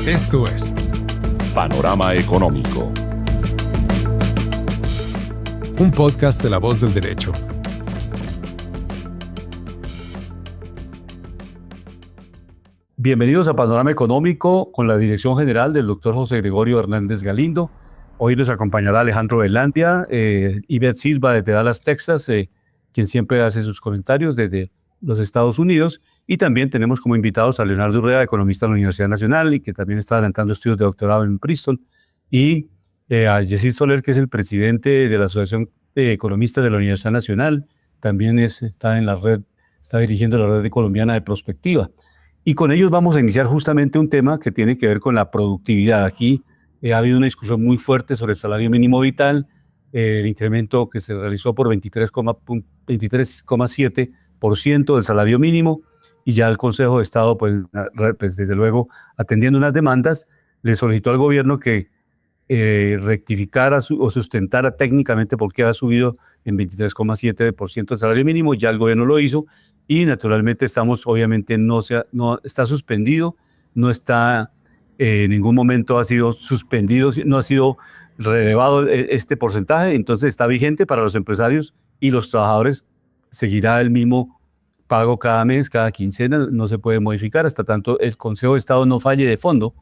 Esto es Panorama Económico, un podcast de La Voz del Derecho. Bienvenidos a Panorama Económico con la dirección general del doctor José Gregorio Hernández Galindo. Hoy nos acompañará Alejandro Velandia, Ivette Silva desde Dallas, Texas, quien siempre hace sus comentarios desde los Estados Unidos. Y también tenemos como invitados a Leonardo Urrea, economista de la Universidad Nacional y que también está adelantando estudios de doctorado en Princeton. Y a Yesid Soler, que es el presidente de la Asociación de Economistas de la Universidad Nacional. También está en la red, está dirigiendo la red colombiana de prospectiva. Y con ellos vamos a iniciar justamente un tema que tiene que ver con la productividad. Aquí ha habido una discusión muy fuerte sobre el salario mínimo vital, el incremento que se realizó por 23,7% del salario mínimo, y ya el Consejo de Estado, pues desde luego, atendiendo unas demandas, le solicitó al gobierno que rectificara o sustentara técnicamente por qué ha subido en 23,7% el salario mínimo. Ya el gobierno lo hizo. Y naturalmente obviamente no está suspendido, no está en ningún momento ha sido suspendido, no ha sido relevado este porcentaje, entonces está vigente para los empresarios y los trabajadores. Seguirá el mismo pago cada mes, cada quincena, no se puede modificar hasta tanto el Consejo de Estado no falle de fondo.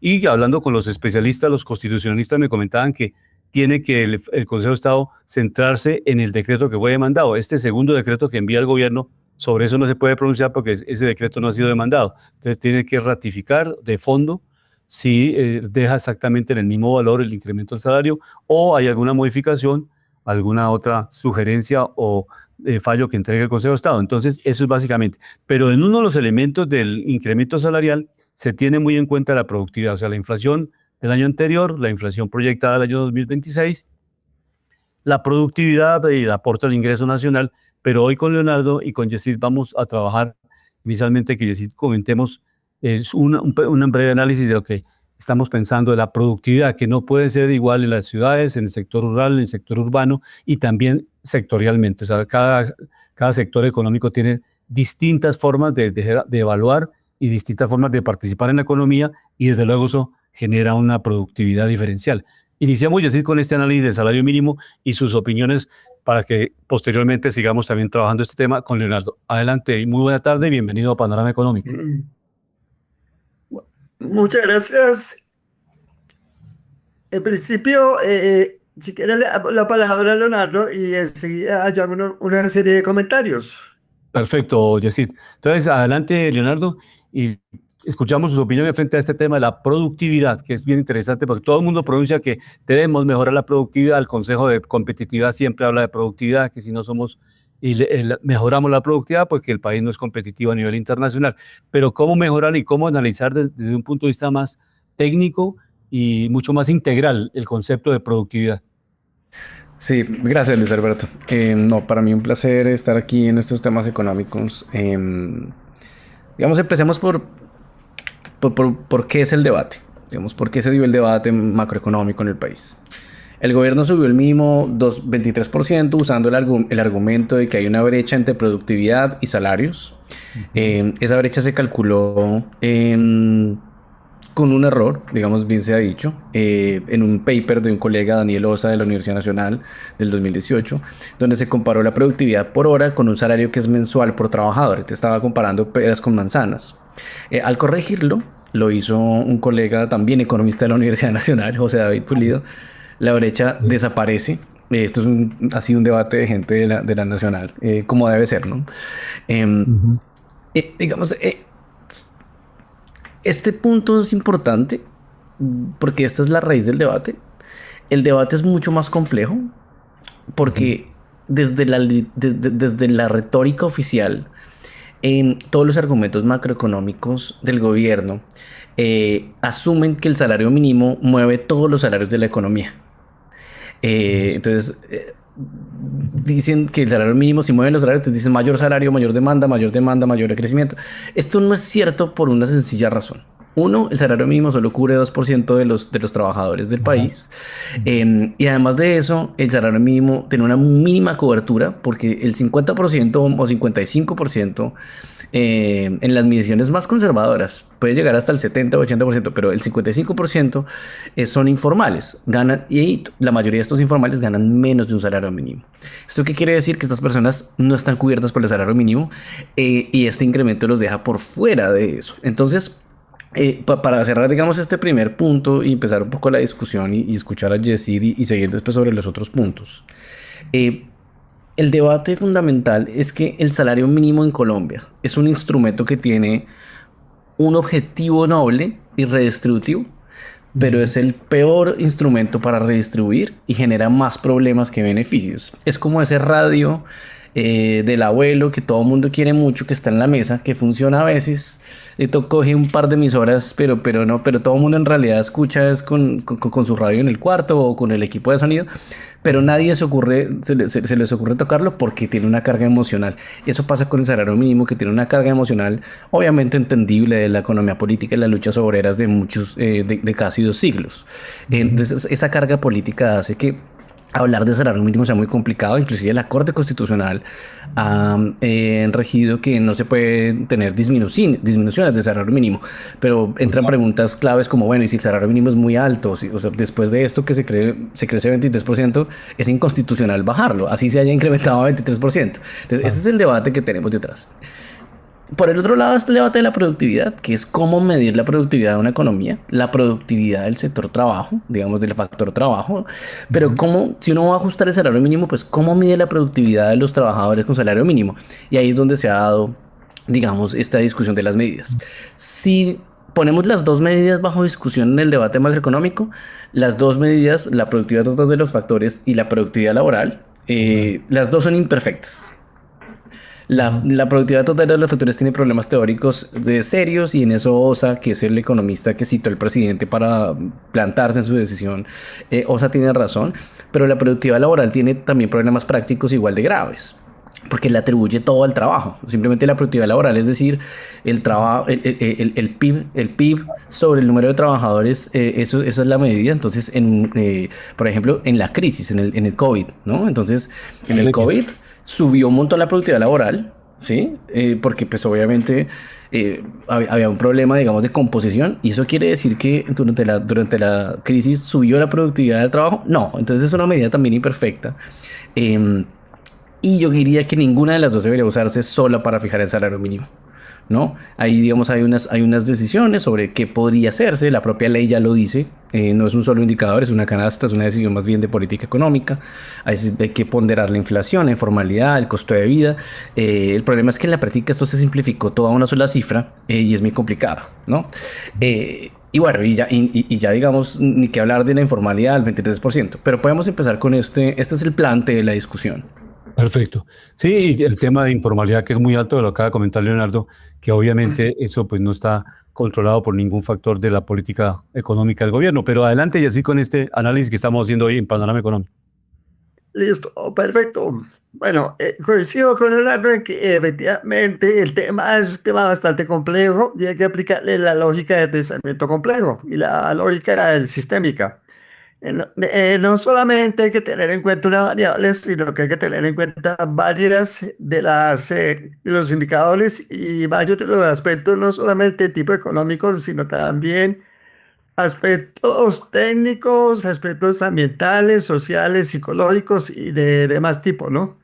Y hablando con los especialistas, los constitucionalistas me comentaban que tiene que el Consejo de Estado centrarse en el decreto que fue demandado. Este segundo decreto que envía el gobierno, sobre eso no se puede pronunciar porque ese decreto no ha sido demandado. Entonces tiene que ratificar de fondo si deja exactamente en el mismo valor el incremento del salario o hay alguna modificación, alguna otra sugerencia o fallo que entregue el Consejo de Estado. Entonces eso es básicamente. Pero en uno de los elementos del incremento salarial se tiene muy en cuenta la productividad, o sea, la inflación del año anterior, la inflación proyectada del año 2026, la productividad y el aporte al ingreso nacional. Pero hoy con Leonardo y con Yesid vamos a trabajar inicialmente que Yesid comentemos un breve análisis de lo que estamos pensando de la productividad, que no puede ser igual en las ciudades, en el sector rural, en el sector urbano y también sectorialmente. O sea, cada sector económico tiene distintas formas de evaluar y distintas formas de participar en la economía y desde luego eso genera una productividad diferencial. Iniciamos, Yesid, con este análisis del salario mínimo y sus opiniones para que posteriormente sigamos también trabajando este tema con Leonardo. Adelante y muy buena tarde y bienvenido a Panorama Económico. Muchas gracias. En principio, si quiere la palabra a Leonardo y enseguida haya una serie de comentarios. Perfecto, Yesid. Entonces, adelante, Leonardo, y escuchamos sus opiniones frente a este tema de la productividad, que es bien interesante porque todo el mundo pronuncia que debemos mejorar la productividad. El Consejo de Competitividad siempre habla de productividad, que si no mejoramos la productividad, pues que el país no es competitivo a nivel internacional. Pero cómo mejorar y cómo analizar desde un punto de vista más técnico y mucho más integral el concepto de productividad. Sí, gracias, Luis Alberto. Para mí un placer estar aquí en estos temas económicos. Empecemos por qué es el debate. Digamos, por qué se dio el debate macroeconómico en el país. El gobierno subió el mínimo 23% usando el argumento de que hay una brecha entre productividad y salarios. Esa brecha se calculó con un error, digamos, bien se ha dicho, en un paper de un colega, Daniel Osa, de la Universidad Nacional del 2018, donde se comparó la productividad por hora con un salario que es mensual por trabajador. Te estaba comparando peras con manzanas. Al corregirlo, lo hizo un colega también economista de la Universidad Nacional, José David Pulido. La brecha desaparece. Esto ha sido un debate de gente de la Nacional, como debe ser, ¿no? Este punto es importante porque esta es la raíz del debate. El debate es mucho más complejo porque desde la retórica oficial, todos los argumentos macroeconómicos del gobierno asumen que el salario mínimo mueve todos los salarios de la economía. Entonces, dicen que el salario mínimo, si mueven los salarios, entonces dicen mayor salario, mayor demanda, mayor crecimiento. Esto no es cierto por una sencilla razón. Uno, el salario mínimo solo cubre 2% de los trabajadores del país. Y además de eso, el salario mínimo tiene una mínima cobertura porque el 50% o 55% en las mediciones más conservadoras puede llegar hasta el 70 o 80%, pero el 55% son informales. Ganan, y la mayoría de estos informales ganan menos de un salario mínimo. ¿Esto qué quiere decir? Que estas personas no están cubiertas por el salario mínimo y este incremento los deja por fuera de eso. Entonces, para cerrar, digamos, este primer punto y empezar un poco la discusión y escuchar a Yesid y seguir después sobre los otros puntos. El debate fundamental es que el salario mínimo en Colombia es un instrumento que tiene un objetivo noble y redistributivo, pero es el peor instrumento para redistribuir y genera más problemas que beneficios. Es como ese radio del abuelo que todo el mundo quiere mucho, que está en la mesa, que funciona a veces. Coge un par de emisoras, pero todo el mundo en realidad escucha es con su radio en el cuarto o con el equipo de sonido, pero nadie se les ocurre tocarlo porque tiene una carga emocional. Eso pasa con el salario mínimo, que tiene una carga emocional obviamente entendible de la economía política y las luchas obreras de muchos, de casi 2 siglos. Entonces esa carga política hace que hablar de salario mínimo sea muy complicado. Inclusive la Corte Constitucional ha regido que no se puede tener disminuciones de salario mínimo, pero entran preguntas claves como, bueno, y si el salario mínimo es muy alto, o sea, después de esto que se crece 23%, es inconstitucional bajarlo, así se haya incrementado a 23%. Entonces, ese es el debate que tenemos detrás. Por el otro lado está el debate de la productividad, que es cómo medir la productividad de una economía, la productividad del sector trabajo, digamos del factor trabajo, pero cómo, si uno va a ajustar el salario mínimo, pues cómo mide la productividad de los trabajadores con salario mínimo. Y ahí es donde se ha dado, digamos, esta discusión de las medidas. Si ponemos las dos medidas bajo discusión en el debate macroeconómico, las dos medidas, la productividad total de los factores y la productividad laboral, las dos son imperfectas. La productividad total de los factores tiene problemas teóricos serios y en eso Osa, que es el economista que citó el presidente para plantarse en su decisión, Osa tiene razón, pero la productividad laboral tiene también problemas prácticos igual de graves, porque le atribuye todo al trabajo. Simplemente la productividad laboral, es decir, el PIB sobre el número de trabajadores, esa es la medida. Entonces, por ejemplo, en la crisis, en el COVID, ¿no? Entonces, en el COVID subió un montón la productividad laboral, ¿sí? Porque pues obviamente había un problema, digamos, de composición, y eso quiere decir que durante la crisis subió la productividad del trabajo. No, entonces es una medida también imperfecta. Y yo diría que ninguna de las dos debería usarse sola para fijar el salario mínimo, ¿no? Ahí, digamos, hay unas decisiones sobre qué podría hacerse. La propia ley ya lo dice. No es un solo indicador, es una canasta, es una decisión más bien de política económica. Hay que ponderar la inflación, la informalidad, el costo de vida. El problema es que en la práctica esto se simplificó toda una sola cifra y es muy complicado, ¿no? Y bueno, y ya digamos, ni que hablar de la informalidad al 23%. Pero podemos empezar con este es el plante de la discusión. Perfecto. Sí, y el tema de informalidad que es muy alto, lo acaba de comentar Leonardo, que obviamente eso pues no está controlado por ningún factor de la política económica del gobierno. Pero adelante y así con este análisis que estamos haciendo hoy en Panorama Económico. Listo, perfecto. Bueno, coincido con Leonardo en que efectivamente el tema es un tema bastante complejo y hay que aplicarle la lógica de pensamiento complejo y la lógica sistémica. No solamente hay que tener en cuenta una variable, sino que hay que tener en cuenta varias de los indicadores y varios de los aspectos, no solamente de tipo económico, sino también aspectos técnicos, aspectos ambientales, sociales, psicológicos y de demás tipo, ¿no?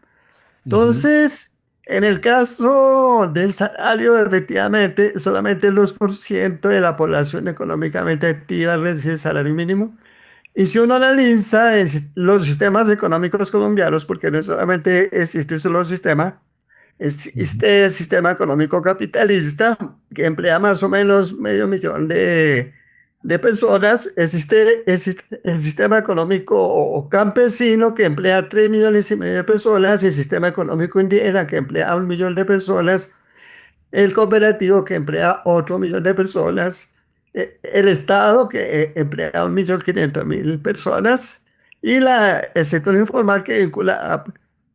Entonces, en el caso del salario, efectivamente, solamente el 2% de la población económicamente activa recibe salario mínimo. Y si uno analiza los sistemas económicos colombianos, porque no solamente existe un solo sistema, existe el sistema económico capitalista, que emplea más o menos 500.000 de personas, existe el sistema económico campesino, que emplea 3,5 millones de personas, y el sistema económico indígena, que emplea 1 millón de personas, el cooperativo, que emplea otro 1 millón de personas, el Estado, que emplea 1.500.000 personas, y el sector informal, que vincula a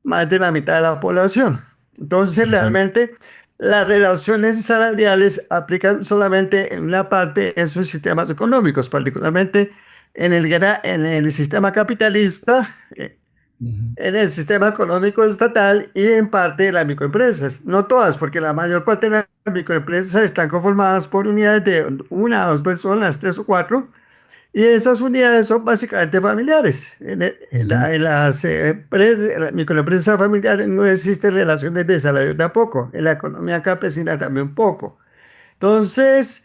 más de la mitad de la población. Entonces, realmente, las relaciones salariales aplican solamente en una parte de sus sistemas económicos, particularmente en el sistema capitalista, en el sistema económico estatal y en parte de las microempresas. No todas, porque la mayor parte de las microempresas están conformadas por unidades de una o dos personas, tres o cuatro, y esas unidades son básicamente familiares. En las microempresas familiares no existen relaciones de salario tampoco. En la economía campesina también poco. Entonces,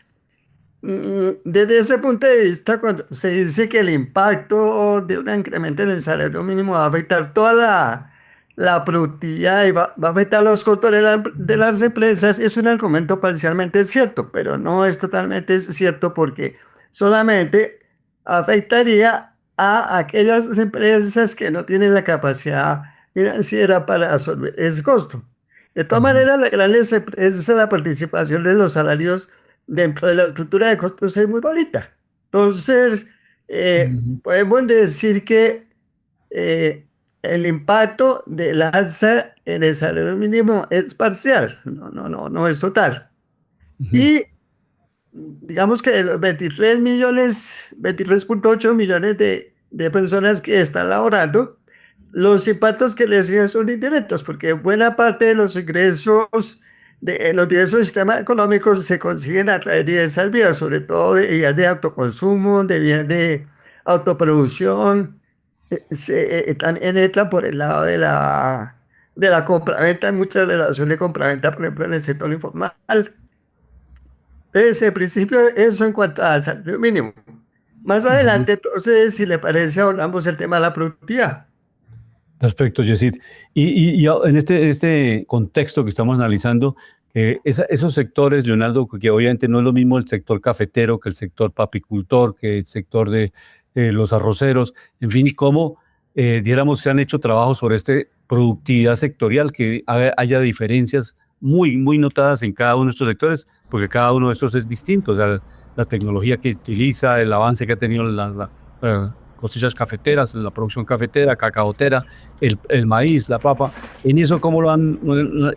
desde ese punto de vista, cuando se dice que el impacto de un incremento en el salario mínimo va a afectar toda la productividad y va a afectar los costos de las empresas, es un argumento parcialmente cierto, pero no es totalmente cierto porque solamente afectaría a aquellas empresas que no tienen la capacidad financiera para absorber ese costo. De todas maneras, la gran es la participación de los salarios dentro de la estructura de costos es muy bonita. Entonces, podemos decir que el impacto del alza en el salario mínimo es parcial, no es total. Y digamos que de los 23.8 millones de personas que están laborando, los impactos que les siguen son indirectos, porque buena parte de los ingresos los ingresos del sistema económico se consiguen a través de esas vías, sobre todo de vías de autoconsumo, de vías de autoproducción, también entra por el lado de la compraventa, hay mucha relación de compraventa, por ejemplo, en el sector informal. Entonces, en principio, eso en cuanto al salario mínimo. Más adelante, entonces, si le parece, hablamos del tema de la productividad. Perfecto, Yesid. Y en este contexto que estamos analizando, esos sectores, Leonardo, que obviamente no es lo mismo el sector cafetero que el sector papicultor, que el sector de los arroceros, en fin, cómo, dijéramos, se han hecho trabajos sobre esta productividad sectorial, que haya diferencias muy, muy notadas en cada uno de estos sectores, porque cada uno de estos es distinto, o sea, la tecnología que utiliza, el avance que ha tenido las cosechas cafeteras, la producción cafetera, cacaotera, el maíz, la papa, en eso cómo lo han...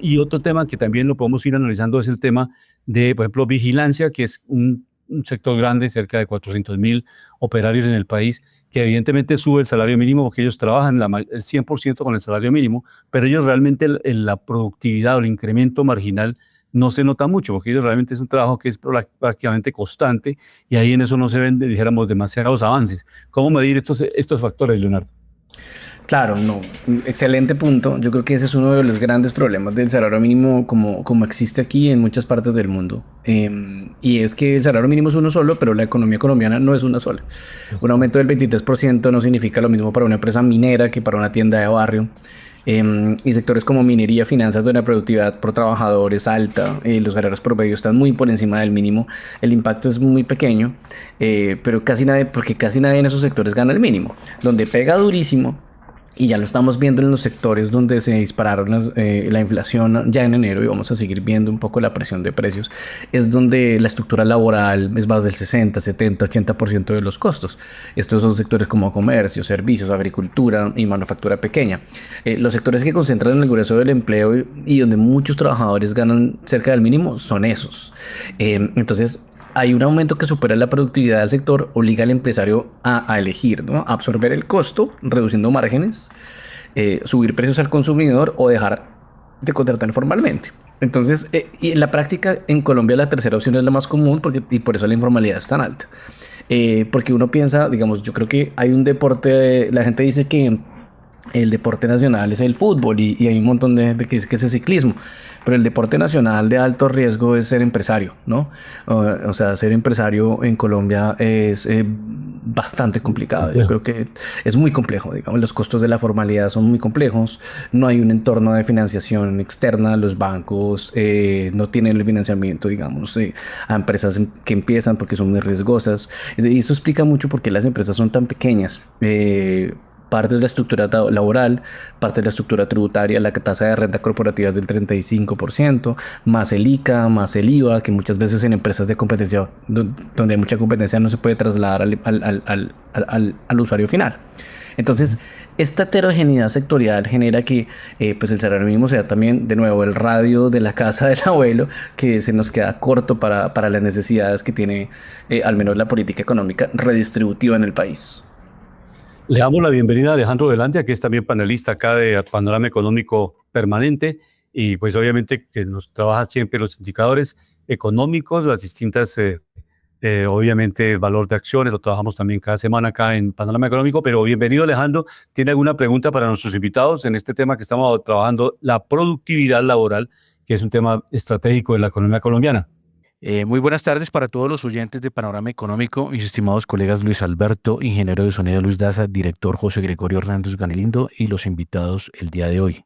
Y otro tema que también lo podemos ir analizando es el tema de, por ejemplo, vigilancia, que es un sector grande, cerca de 400.000 operarios en el país, que evidentemente sube el salario mínimo porque ellos trabajan el 100% con el salario mínimo, pero ellos realmente la productividad o el incremento marginal no se nota mucho, porque ellos realmente es un trabajo que es prácticamente constante y ahí en eso no se ven, dijéramos, demasiados avances. ¿Cómo medir estos factores, Leonardo? Claro, no, excelente punto. Yo creo que ese es uno de los grandes problemas del salario mínimo como existe aquí en muchas partes del mundo. Y es que el salario mínimo es uno solo, pero la economía colombiana no es una sola. Un aumento del 23% no significa lo mismo para una empresa minera que para una tienda de barrio. Y sectores como minería, finanzas, donde la productividad por trabajador es alta, los salarios promedios están muy por encima del mínimo, el impacto es muy pequeño, pero porque casi nadie en esos sectores gana el mínimo. Donde pega durísimo, y ya lo estamos viendo en los sectores donde se dispararon la inflación ya en enero, y vamos a seguir viendo un poco la presión de precios, es donde la estructura laboral es más del 60, 70, 80% de los costos. Estos son sectores como comercio, servicios, agricultura y manufactura pequeña. Los sectores que concentran el grueso del empleo y donde muchos trabajadores ganan cerca del mínimo son esos. Entonces, hay un aumento que supera la productividad del sector, obliga al empresario a elegir, ¿no? A absorber el costo, reduciendo márgenes, subir precios al consumidor o dejar de contratar formalmente. Entonces, y en la práctica, en Colombia la tercera opción es la más común y por eso la informalidad es tan alta. Porque uno piensa, digamos, yo creo que hay un deporte, la gente dice que el deporte nacional es el fútbol y hay un montón de que es el ciclismo, pero el deporte nacional de alto riesgo es ser empresario, ¿no? O sea, ser empresario en Colombia es bastante complicado. Yo creo que es muy complejo, digamos, los costos de la formalidad son muy complejos, no hay un entorno de financiación externa, los bancos no tienen el financiamiento, digamos, a empresas que empiezan porque son muy riesgosas, y eso explica mucho por qué las empresas son tan pequeñas. Parte de la estructura laboral, parte de la estructura tributaria, la tasa de renta corporativa es del 35%, más el ICA, más el IVA, que muchas veces en empresas de competencia, donde hay mucha competencia, no se puede trasladar al usuario final. Entonces, Esta heterogeneidad sectorial genera que pues el salario mínimo sea también, de nuevo, el radio de la casa del abuelo, que se nos queda corto para las necesidades que tiene al menos la política económica redistributiva en el país. Le damos la bienvenida a Alejandro Velandia, que es también panelista acá de Panorama Económico Permanente, y pues obviamente que nos trabaja siempre los indicadores económicos, las distintas, obviamente el valor de acciones, lo trabajamos también cada semana acá en Panorama Económico, pero bienvenido Alejandro. ¿Tiene alguna pregunta para nuestros invitados en este tema que estamos trabajando, la productividad laboral, que es un tema estratégico de la economía colombiana? Muy buenas tardes para todos los oyentes de Panorama Económico, mis estimados colegas Luis Alberto, ingeniero de sonido Luis Daza, director José Gregorio Hernández Ganelindo y los invitados el día de hoy.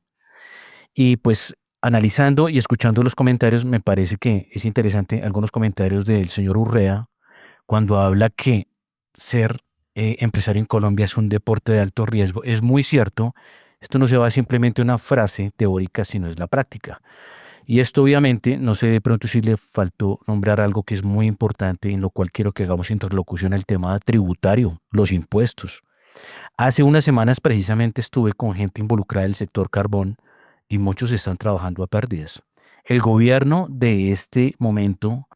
Y pues analizando y escuchando los comentarios, me parece que es interesante algunos comentarios del señor Urrea cuando habla que ser empresario en Colombia es un deporte de alto riesgo. Es muy cierto, esto no se va simplemente a una frase teórica, sino es la práctica. Y esto obviamente, no sé de pronto si le faltó nombrar algo que es muy importante, en lo cual quiero que hagamos interlocución, el tema tributario, los impuestos. Hace unas semanas precisamente estuve con gente involucrada del sector carbón y muchos están trabajando a pérdidas. El gobierno de este momento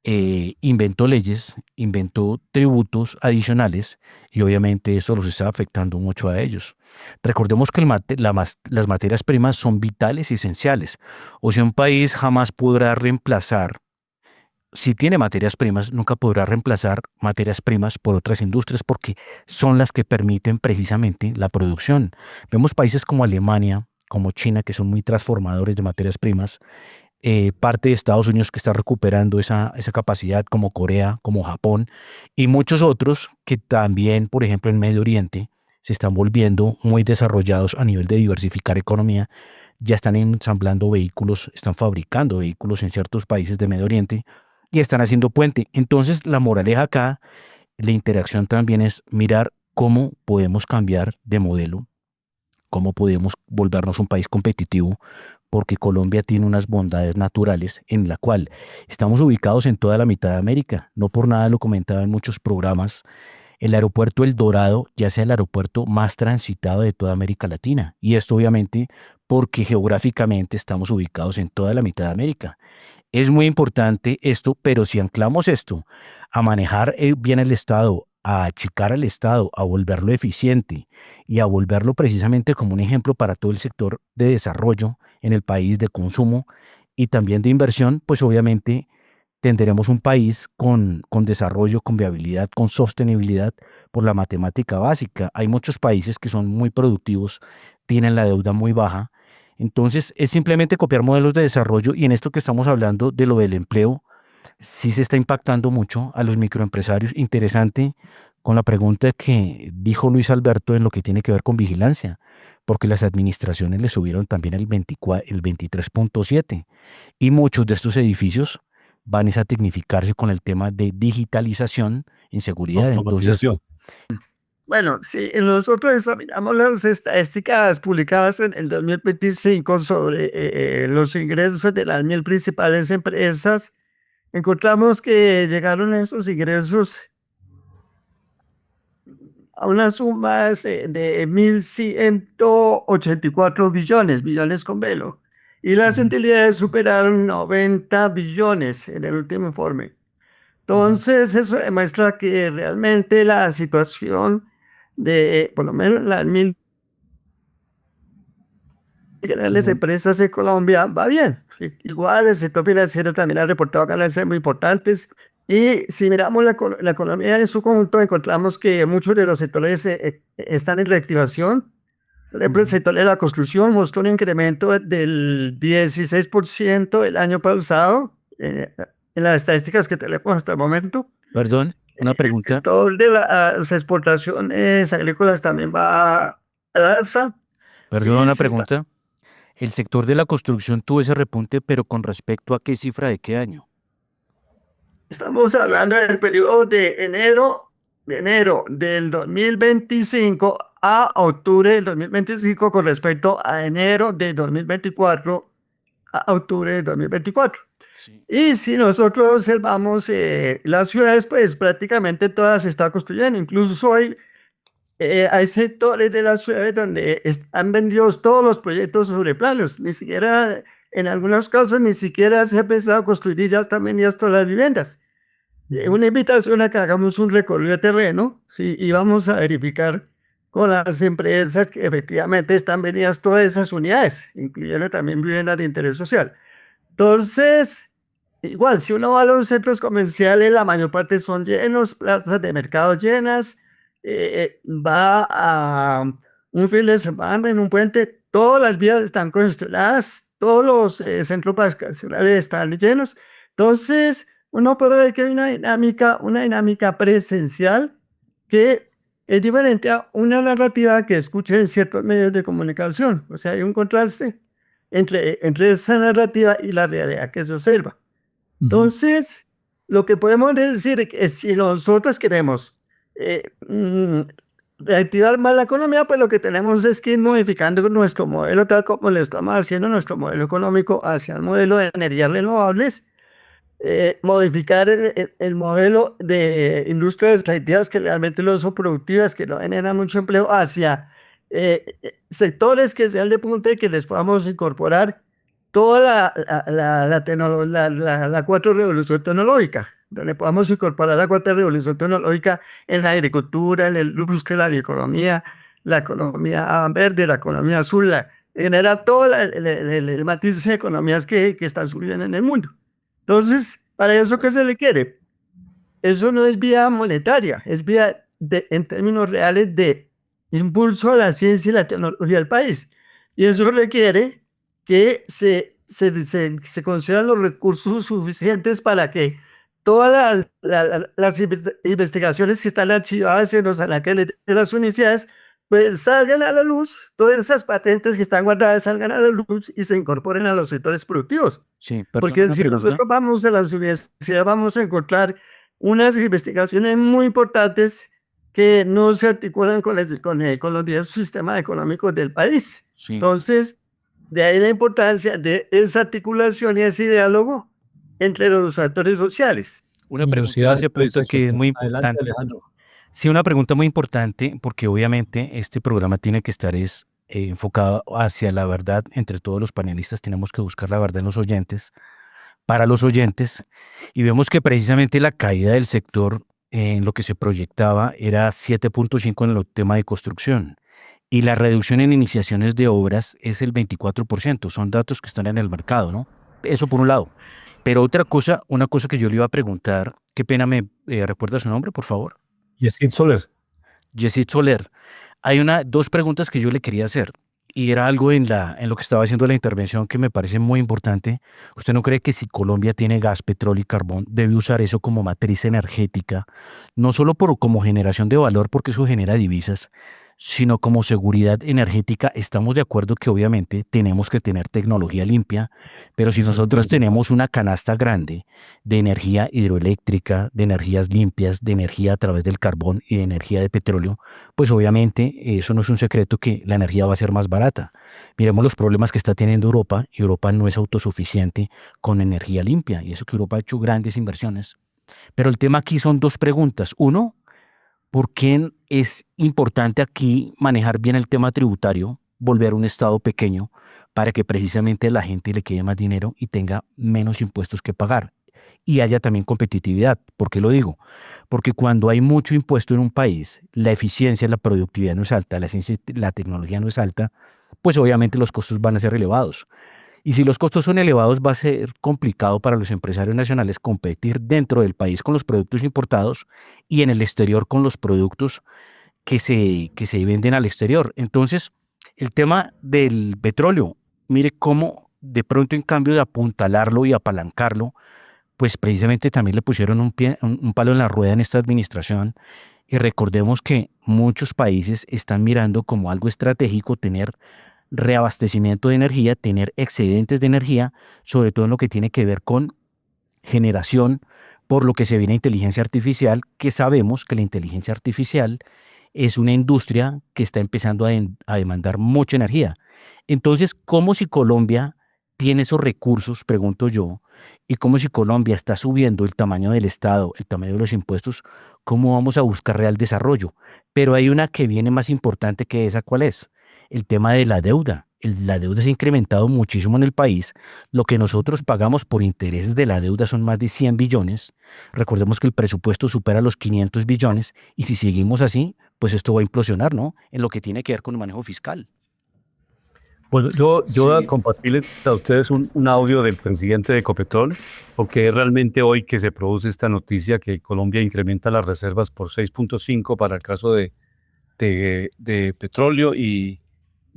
inventó leyes, inventó tributos adicionales y obviamente eso los está afectando mucho a ellos. Recordemos que las materias primas son vitales y esenciales. O sea, un país jamás podrá reemplazar, si tiene materias primas, nunca podrá reemplazar materias primas por otras industrias porque son las que permiten precisamente la producción. Vemos países como Alemania, como China, que son muy transformadores de materias primas, parte de Estados Unidos que está recuperando esa capacidad, como Corea, como Japón, y muchos otros que también, por ejemplo, en Medio Oriente, se están volviendo muy desarrollados a nivel de diversificar economía, ya están ensamblando vehículos, están fabricando vehículos en ciertos países de Medio Oriente y están haciendo puente. Entonces, la moraleja acá, la interacción también es mirar cómo podemos cambiar de modelo, cómo podemos volvernos un país competitivo, porque Colombia tiene unas bondades naturales en la cual estamos ubicados en toda la mitad de América. No por nada lo comentaba en muchos programas. El aeropuerto El Dorado ya sea el aeropuerto más transitado de toda América Latina. Y esto obviamente porque geográficamente estamos ubicados en toda la mitad de América. Es muy importante esto, pero si anclamos esto a manejar bien el Estado, a achicar al Estado, a volverlo eficiente y a volverlo precisamente como un ejemplo para todo el sector de desarrollo en el país, de consumo y también de inversión, pues obviamente tendremos un país con desarrollo, con viabilidad, con sostenibilidad por la matemática básica. Hay muchos países que son muy productivos, tienen la deuda muy baja. Entonces es simplemente copiar modelos de desarrollo y en esto que estamos hablando de lo del empleo, sí se está impactando mucho a los microempresarios. Interesante con la pregunta que dijo Luis Alberto en lo que tiene que ver con vigilancia, porque las administraciones le subieron también el 23.7 y muchos de estos edificios van a tecnificarse con el tema de digitalización en seguridad. Entonces, bueno, si nosotros examinamos las estadísticas publicadas en el 2025 sobre los ingresos de las 1.000 principales empresas, encontramos que llegaron esos ingresos a unas sumas de 1.184 billones con velo. Y las utilidades superaron 90 billones en el último informe. Entonces, eso demuestra que realmente la situación de, por lo menos las 1.000 grandes empresas de Colombia va bien. Igual el sector financiero también ha reportado ganancias muy importantes. Y si miramos la economía en su conjunto, encontramos que muchos de los sectores están en reactivación. Por ejemplo, el sector de la construcción mostró un incremento del 16% el año pasado en las estadísticas que tenemos hasta el momento. Perdón, una pregunta. El sector de las exportaciones agrícolas también va a la alza. Perdón, una pregunta. El sector de la construcción tuvo ese repunte, pero ¿con respecto a qué cifra de qué año? Estamos hablando del periodo de enero del 2025 a octubre del 2025 con respecto a enero del 2024 a octubre del 2024. Sí. Y si nosotros observamos las ciudades, pues prácticamente todas se están construyendo. Incluso hoy hay sectores de las ciudades donde han vendido todos los proyectos sobre planos, ni siquiera, en algunos casos, ni siquiera se ha pensado construir y ya están vendidas todas las viviendas. Una invitación a que hagamos un recorrido de terreno, ¿sí? Y vamos a verificar con las empresas que efectivamente están vendidas todas esas unidades, incluyendo también viviendas de interés social. Entonces, igual, si uno va a los centros comerciales, la mayor parte son llenos, plazas de mercado llenas, va a un fin de semana en un puente, todas las vías están congestionadas, todos los centros vacacionales están llenos. Entonces, uno puede ver que hay una dinámica presencial que es diferente a una narrativa que escuché en ciertos medios de comunicación. O sea, hay un contraste entre esa narrativa y la realidad que se observa. Entonces, lo que podemos decir es que si nosotros queremos reactivar más la economía, pues lo que tenemos es que ir modificando nuestro modelo, tal como le estamos haciendo nuestro modelo económico hacia el modelo de energías renovables, modificar el modelo de industrias extractivas que realmente no son productivas, que no generan mucho empleo, hacia sectores que sean de punta y que les podamos incorporar toda la cuarta revolución tecnológica, donde podamos incorporar la cuarta revolución tecnológica en la agricultura, en el bosque, la economía verde, la economía azul, generar todo el matiz de economías que están surgiendo en el mundo. Entonces, ¿para eso qué se le quiere? Eso no es vía monetaria, es vía en términos reales de impulso a la ciencia y la tecnología del país. Y eso requiere que se concedan los recursos suficientes para que todas las investigaciones que están archivadas en los anaqueles de las universidades pues salgan a la luz, todas esas patentes que están guardadas salgan a la luz y se incorporen a los sectores productivos. Sí, Porque si nosotros vamos a las universidades vamos a encontrar unas investigaciones muy importantes que no se articulan con los diversos sistemas económicos del país. Sí. Entonces, de ahí la importancia de esa articulación y ese diálogo entre los actores sociales. Una pregunta que es muy Adelante, importante. Alejandro. Sí, una pregunta muy importante, porque obviamente este programa tiene que estar enfocado hacia la verdad. Entre todos los panelistas tenemos que buscar la verdad en los oyentes, para los oyentes, y vemos que precisamente la caída del sector en lo que se proyectaba era 7.5 en el tema de construcción, y la reducción en iniciaciones de obras es el 24%. Son datos que están en el mercado, ¿no? Eso por un lado. Pero una cosa que yo le iba a preguntar, qué pena, ¿me recuerda su nombre, por favor? Yesid Soler. Yesid Soler. Hay dos preguntas que yo le quería hacer, y era algo en lo que estaba haciendo la intervención que me parece muy importante. ¿Usted no cree que si Colombia tiene gas, petróleo y carbón, debe usar eso como matriz energética, no solo como generación de valor, porque eso genera divisas, sino como seguridad energética? Estamos de acuerdo que obviamente tenemos que tener tecnología limpia, pero si nosotros tenemos una canasta grande de energía hidroeléctrica, de energías limpias, de energía a través del carbón y de energía de petróleo, pues obviamente eso no es un secreto que la energía va a ser más barata. Miremos los problemas que está teniendo Europa, y Europa no es autosuficiente con energía limpia, y eso que Europa ha hecho grandes inversiones. Pero el tema aquí son dos preguntas. Uno, ¿por qué es importante aquí manejar bien el tema tributario, volver a un Estado pequeño, para que precisamente la gente le quede más dinero y tenga menos impuestos que pagar? Y haya también competitividad. ¿Por qué lo digo? Porque cuando hay mucho impuesto en un país, la eficiencia, la productividad no es alta, la ciencia, la tecnología no es alta, pues obviamente los costos van a ser elevados. Y si los costos son elevados, va a ser complicado para los empresarios nacionales competir dentro del país con los productos importados y en el exterior con los productos que se venden al exterior. Entonces, el tema del petróleo, mire cómo de pronto, en cambio de apuntalarlo y apalancarlo, pues precisamente también le pusieron un palo en la rueda en esta administración. Y recordemos que muchos países están mirando como algo estratégico tener reabastecimiento de energía, tener excedentes de energía, sobre todo en lo que tiene que ver con generación, por lo que se viene inteligencia artificial, que sabemos que la inteligencia artificial es una industria que está empezando a demandar mucha energía. Entonces, ¿cómo si Colombia tiene esos recursos, pregunto yo, Y como si Colombia está subiendo el tamaño del Estado, el tamaño de los impuestos, ¿cómo vamos a buscar real desarrollo? Pero hay una que viene más importante que esa, ¿cuál es? El tema de la deuda. La deuda se ha incrementado muchísimo en el país. Lo que nosotros pagamos por intereses de la deuda son más de 100 billones. Recordemos que el presupuesto supera los 500 billones y si seguimos así, pues esto va a implosionar, ¿no? En lo que tiene que ver con el manejo fiscal. Bueno, yo voy a Sí. compartirles a ustedes un audio del presidente de Ecopetrol, porque es realmente hoy que se produce esta noticia que Colombia incrementa las reservas por 6.5 para el caso de petróleo y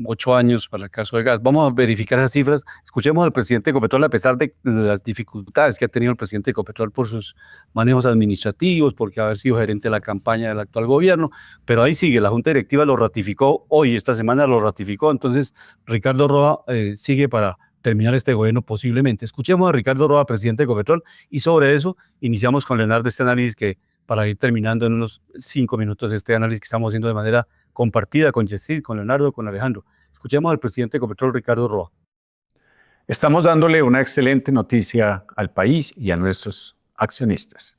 8 años para el caso de gas. Vamos a verificar esas cifras. Escuchemos al presidente de Ecopetrol, a pesar de las dificultades que ha tenido el presidente de Ecopetrol por sus manejos administrativos, porque haber sido gerente de la campaña del actual gobierno, pero ahí sigue, la Junta Directiva lo ratificó hoy, esta semana lo ratificó, entonces Ricardo Roa sigue para terminar este gobierno posiblemente. Escuchemos a Ricardo Roa, presidente de Ecopetrol, y sobre eso iniciamos con Leonardo este análisis que para ir terminando en unos 5 minutos este análisis que estamos haciendo de manera compartida con Yesid, con Leonardo, con Alejandro. Escuchemos al presidente de Ecopetrol, Ricardo Roa. Estamos dándole una excelente noticia al país y a nuestros accionistas.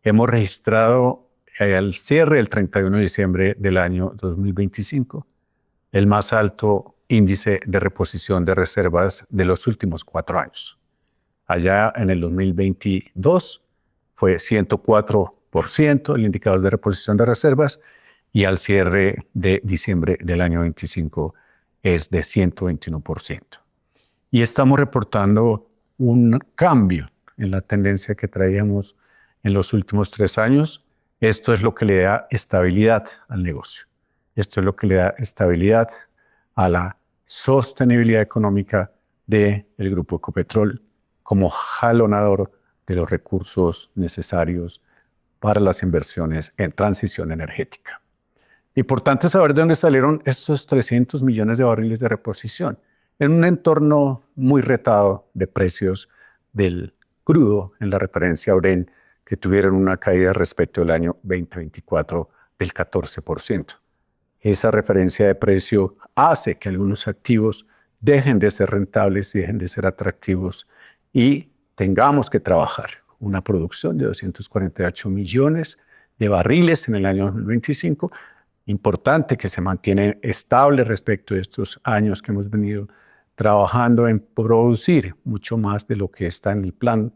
Hemos registrado al cierre del 31 de diciembre del año 2025 el más alto índice de reposición de reservas de los últimos 4 años. Allá en el 2022 fue 104% el indicador de reposición de reservas y al cierre de diciembre del año 25 es de 121%. Y estamos reportando un cambio en la tendencia que traíamos en los últimos 3 años. Esto es lo que le da estabilidad al negocio. Esto es lo que le da estabilidad a la sostenibilidad económica del Grupo Ecopetrol como jalonador de los recursos necesarios para las inversiones en transición energética. Importante saber de dónde salieron estos 300 millones de barriles de reposición en un entorno muy retado de precios del crudo en la referencia Brent, que tuvieron una caída respecto al año 2024 del 14%. Esa referencia de precio hace que algunos activos dejen de ser rentables y dejen de ser atractivos y tengamos que trabajar una producción de 248 millones de barriles en el año 2025. Importante que se mantiene estable respecto a estos años que hemos venido trabajando en producir mucho más de lo que está en el plan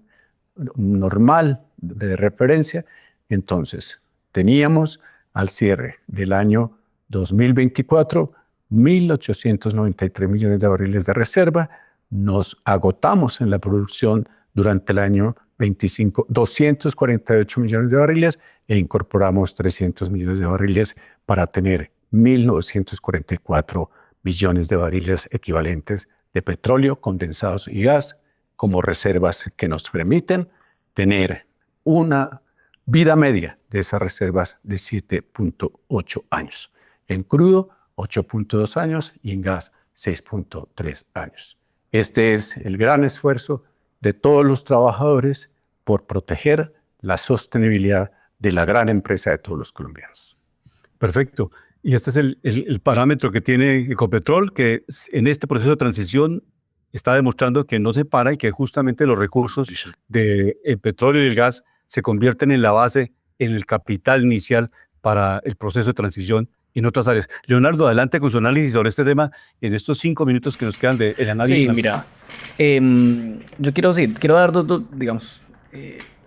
normal de referencia. Entonces, teníamos al cierre del año 2024 1.893 millones de barriles de reserva. Nos agotamos en la producción durante el año 25, 248 millones de barriles e incorporamos 300 millones de barriles para tener 1.944 millones de barriles equivalentes de petróleo, condensados y gas como reservas que nos permiten tener una vida media de esas reservas de 7.8 años. En crudo, 8.2 años y en gas, 6.3 años. Este es el gran esfuerzo de todos los trabajadores por proteger la sostenibilidad de la gran empresa de todos los colombianos. Perfecto. Y este es el parámetro que tiene Ecopetrol, que en este proceso de transición está demostrando que no se para y que justamente los recursos del petróleo y el gas se convierten en la base, en el capital inicial para el proceso de transición en otras áreas. Leonardo, adelante con su análisis sobre este tema en estos 5 minutos que nos quedan del análisis. Sí, mira, yo quiero dar digamos,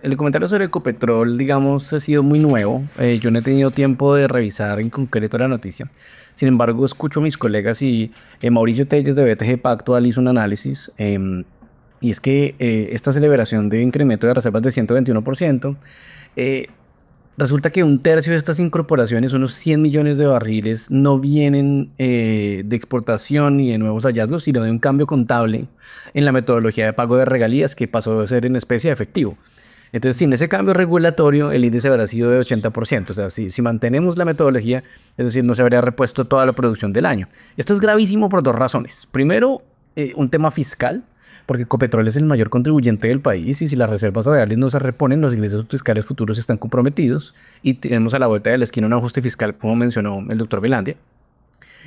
el comentario sobre Ecopetrol, digamos, ha sido muy nuevo. Yo no he tenido tiempo de revisar en concreto la noticia. Sin embargo, escucho a mis colegas y Mauricio Telles de BTG Pactual hizo un análisis y es que esta celebración de incremento de reservas de 121%, resulta que 1/3 de estas incorporaciones, unos 100 millones de barriles, no vienen de exportación y de nuevos hallazgos, sino de un cambio contable en la metodología de pago de regalías que pasó de ser en especie a efectivo. Entonces, sin ese cambio regulatorio, el índice habrá sido de 80%. O sea, si mantenemos la metodología, es decir, no se habría repuesto toda la producción del año. Esto es gravísimo por 2 razones. Primero, un tema fiscal, porque Ecopetrol es el mayor contribuyente del país y si las reservas reales no se reponen, los ingresos fiscales futuros están comprometidos y tenemos a la vuelta de la esquina un ajuste fiscal, como mencionó el doctor Velandia.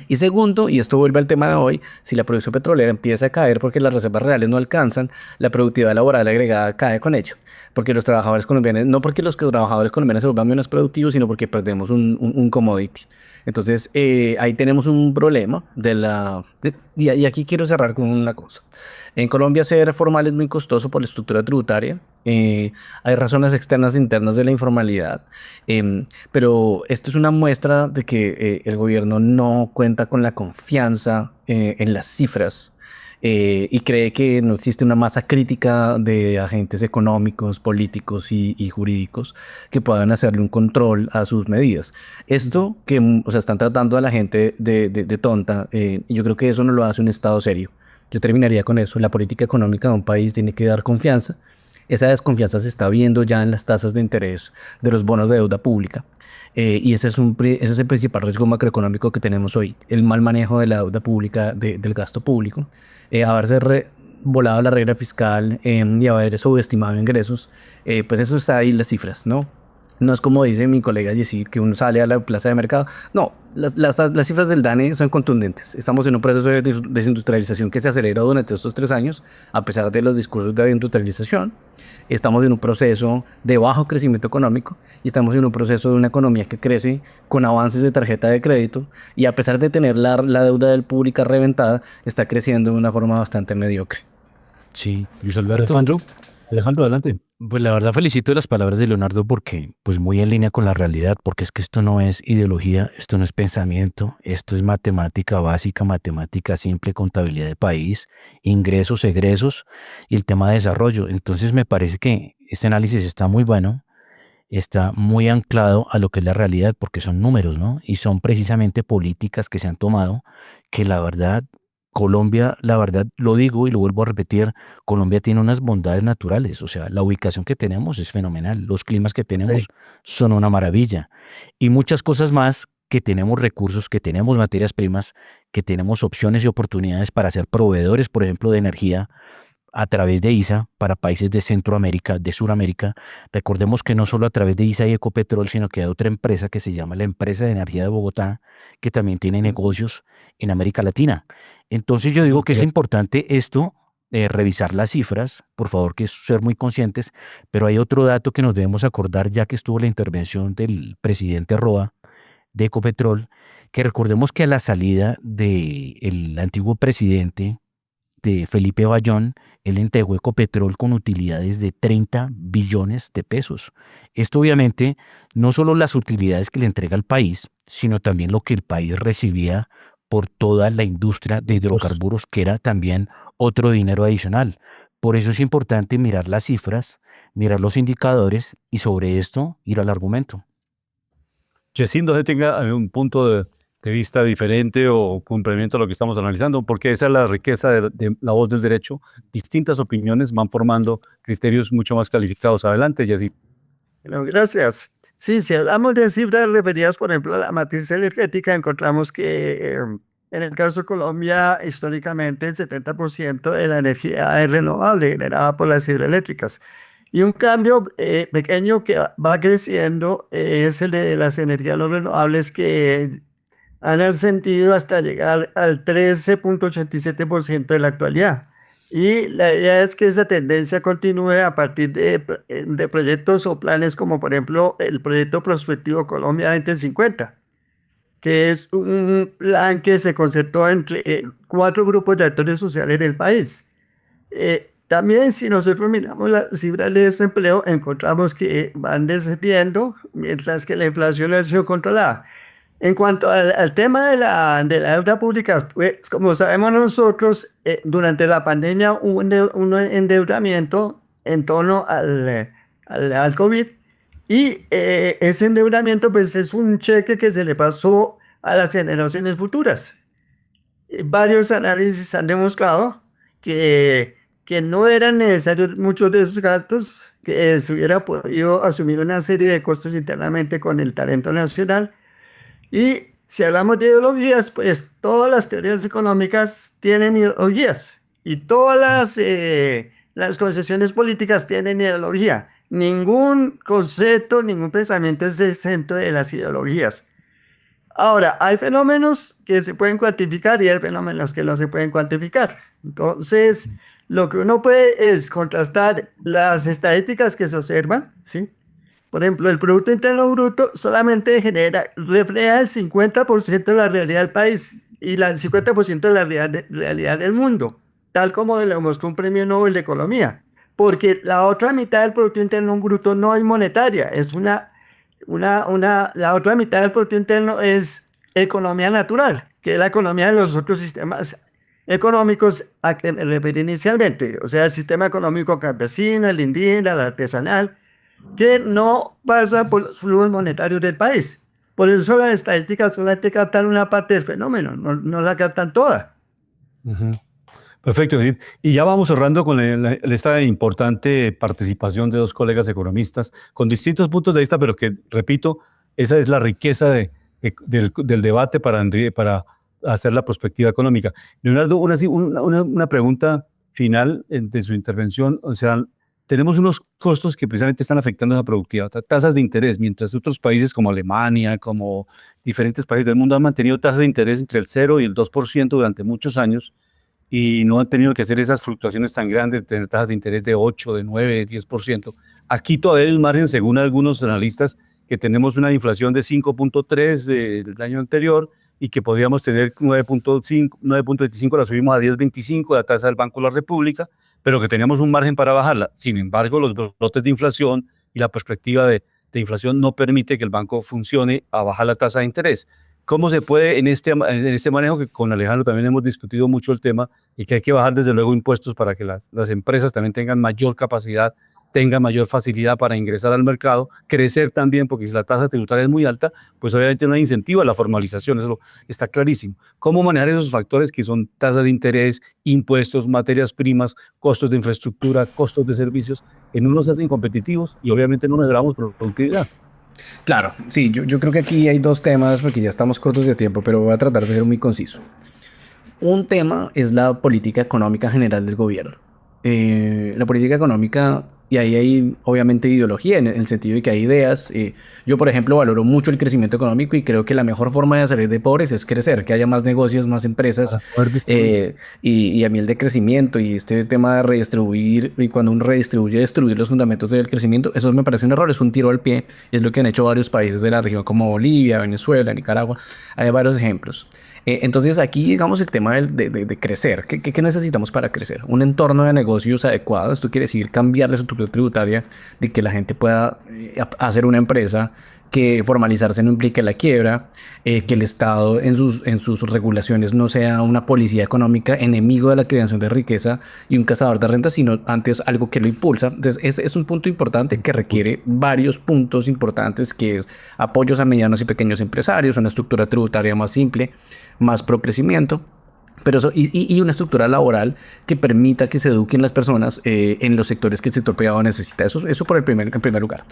Y segundo, y esto vuelve al tema de hoy, si la producción petrolera empieza a caer porque las reservas reales no alcanzan, la productividad laboral agregada cae con ello. Porque los trabajadores colombianos, no porque los trabajadores colombianos se vuelvan menos productivos, sino porque perdemos un commodity. Entonces, ahí tenemos un problema y aquí quiero cerrar con una cosa. En Colombia ser formal es muy costoso por la estructura tributaria. Hay razones externas e internas de la informalidad. Pero esto es una muestra de que el gobierno no cuenta con la confianza en las cifras y cree que no existe una masa crítica de agentes económicos, políticos y jurídicos que puedan hacerle un control a sus medidas. Esto que o sea, están tratando a la gente de tonta, yo creo que eso no lo hace un Estado serio. Yo terminaría con eso. La política económica de un país tiene que dar confianza. Esa desconfianza se está viendo ya en las tasas de interés de los bonos de deuda pública. Y ese es el principal riesgo macroeconómico que tenemos hoy, el mal manejo de la deuda pública, del gasto público, haberse volado la regla fiscal y haber subestimado ingresos, pues eso está ahí en las cifras, ¿no? No es como dice mi colega Yesid, que uno sale a la plaza de mercado. No, las cifras del DANE son contundentes. Estamos en un proceso de desindustrialización que se aceleró durante estos 3 años, a pesar de los discursos de industrialización. Estamos en un proceso de bajo crecimiento económico y estamos en un proceso de una economía que crece con avances de tarjeta de crédito y a pesar de tener la deuda del pública reventada, está creciendo de una forma bastante mediocre. Sí, Luis Alberto. Alejandro, adelante. Pues la verdad felicito las palabras de Leonardo porque pues muy en línea con la realidad, porque es que esto no es ideología, esto no es pensamiento, esto es matemática básica, matemática simple, contabilidad de país, ingresos, egresos y el tema de desarrollo. Entonces me parece que este análisis está muy bueno, está muy anclado a lo que es la realidad porque son números, ¿no? Y son precisamente políticas que se han tomado que la verdad Colombia, la verdad, lo digo y lo vuelvo a repetir, Colombia tiene unas bondades naturales, o sea, la ubicación que tenemos es fenomenal, los climas que tenemos son una maravilla y muchas cosas más que tenemos recursos, que tenemos materias primas, que tenemos opciones y oportunidades para ser proveedores, por ejemplo, de energía a través de ISA para países de Centroamérica, de Suramérica. Recordemos que no solo a través de ISA y Ecopetrol, sino que hay otra empresa que se llama la Empresa de Energía de Bogotá, que también tiene negocios en América Latina. Entonces yo digo que es importante esto, revisar las cifras, por favor, que es ser muy conscientes, pero hay otro dato que nos debemos acordar ya que estuvo la intervención del presidente Roa de Ecopetrol, que recordemos que a la salida del antiguo presidente de Felipe Bayón, él entregó Ecopetrol con utilidades de 30 billones de pesos. Esto obviamente no solo las utilidades que le entrega al país, sino también lo que el país recibía por toda la industria de hidrocarburos, que era también otro dinero adicional. Por eso es importante mirar las cifras, mirar los indicadores y sobre esto ir al argumento. Yesid, no se tenga un punto de vista diferente o complemento a lo que estamos analizando, porque esa es la riqueza de la voz del derecho. Distintas opiniones van formando criterios mucho más calificados. Adelante, Yesid. Bueno, gracias. Sí, si hablamos de cifras referidas, por ejemplo, a la matriz energética, encontramos que en el caso de Colombia, históricamente, el 70% de la energía es renovable, generada por las hidroeléctricas. Y un cambio pequeño que va creciendo es el de las energías no renovables que han ascendido hasta llegar al 13.87% de la actualidad. Y la idea es que esa tendencia continúe a partir de proyectos o planes como, por ejemplo, el proyecto prospectivo Colombia 2050, que es un plan que se concertó entre 4 grupos de actores sociales del país. También, si nosotros miramos las cifras de desempleo, encontramos que van descendiendo, mientras que la inflación ha sido controlada. En cuanto al tema de la deuda pública, pues, como sabemos nosotros, durante la pandemia hubo un endeudamiento en torno al COVID y ese endeudamiento pues, es un cheque que se le pasó a las generaciones futuras. Varios análisis han demostrado que no eran necesarios muchos de esos gastos, que se hubiera podido asumir una serie de costos internamente con el talento nacional. Y si hablamos de ideologías, pues todas las teorías económicas tienen ideologías y todas las concepciones políticas tienen ideología. Ningún concepto, ningún pensamiento es exento de las ideologías. Ahora, hay fenómenos que se pueden cuantificar y hay fenómenos que no se pueden cuantificar. Entonces, lo que uno puede es contrastar las estadísticas que se observan, ¿sí? Por ejemplo, el Producto Interno Bruto solamente refleja el 50% de la realidad del país y el 50% de la realidad del mundo, tal como lo mostró un premio Nobel de Economía. Porque la otra mitad del Producto Interno Bruto no es monetaria, es la otra mitad del Producto Interno es economía natural, que es la economía de los otros sistemas económicos a que me referí inicialmente, o sea, el sistema económico campesino, el indígena, el artesanal, que no pasa por los flujos monetarios del país. Por eso las estadísticas solamente captan una parte del fenómeno, no la captan toda. Perfecto, Edith. Y ya vamos cerrando con esta importante participación de dos colegas economistas con distintos puntos de vista, pero que, repito, esa es la riqueza del debate para hacer la perspectiva económica. Leonardo, una pregunta final de su intervención. O sea, tenemos unos costos que precisamente están afectando la productividad, tasas de interés, mientras otros países como Alemania, como diferentes países del mundo han mantenido tasas de interés entre el 0 y el 2% durante muchos años, y no han tenido que hacer esas fluctuaciones tan grandes, de tener tasas de interés de 8, de 9, de 10%. Aquí todavía hay un margen, según algunos analistas, que tenemos una inflación de 5.3 del año anterior y que podríamos tener 9.5, 9.25, la subimos a 10.25, la tasa del Banco de la República, pero que teníamos un margen para bajarla. Sin embargo, los brotes de inflación y la perspectiva de inflación no permite que el banco funcione a bajar la tasa de interés. ¿Cómo se puede en este manejo, que con Alejandro también hemos discutido mucho el tema, y que hay que bajar desde luego impuestos para que las empresas también tengan mayor capacidad, tengan mayor facilidad para ingresar al mercado, crecer también, porque si la tasa tributaria es muy alta, pues obviamente no hay incentivo a la formalización, eso está clarísimo. ¿Cómo manejar esos factores que son tasas de interés, impuestos, materias primas, costos de infraestructura, costos de servicios, en unos se hacen competitivos y obviamente no mejoramos productividad? Claro, sí, yo creo que aquí hay dos temas porque ya estamos cortos de tiempo, pero voy a tratar de ser muy conciso. Un tema es la política económica general del gobierno. La política económica, y ahí hay obviamente ideología en el sentido de que hay ideas. Yo, por ejemplo, valoro mucho el crecimiento económico y creo que la mejor forma de salir de pobres es crecer, que haya más negocios, más empresas. Y a mí el de crecimiento y este tema de redistribuir, y cuando uno redistribuye, destruir los fundamentos del crecimiento, eso me parece un error, es un tiro al pie. Es lo que han hecho varios países de la región como Bolivia, Venezuela, Nicaragua. Hay varios ejemplos. Entonces aquí, digamos, el tema de crecer. ¿Qué necesitamos para crecer? Un entorno de negocios adecuado. Esto quiere decir cambiar la estructura tributaria, de que la gente pueda hacer una empresa, que formalizarse no implique la quiebra, que el Estado en sus regulaciones no sea una policía económica, enemigo de la creación de riqueza y un cazador de rentas, sino antes algo que lo impulsa. Entonces es un punto importante que requiere varios puntos importantes, que es apoyos a medianos y pequeños empresarios, una estructura tributaria más simple, más pro crecimiento. Pero eso, y una estructura laboral que permita que se eduquen las personas en los sectores que el sector privado necesita. Eso en primer lugar.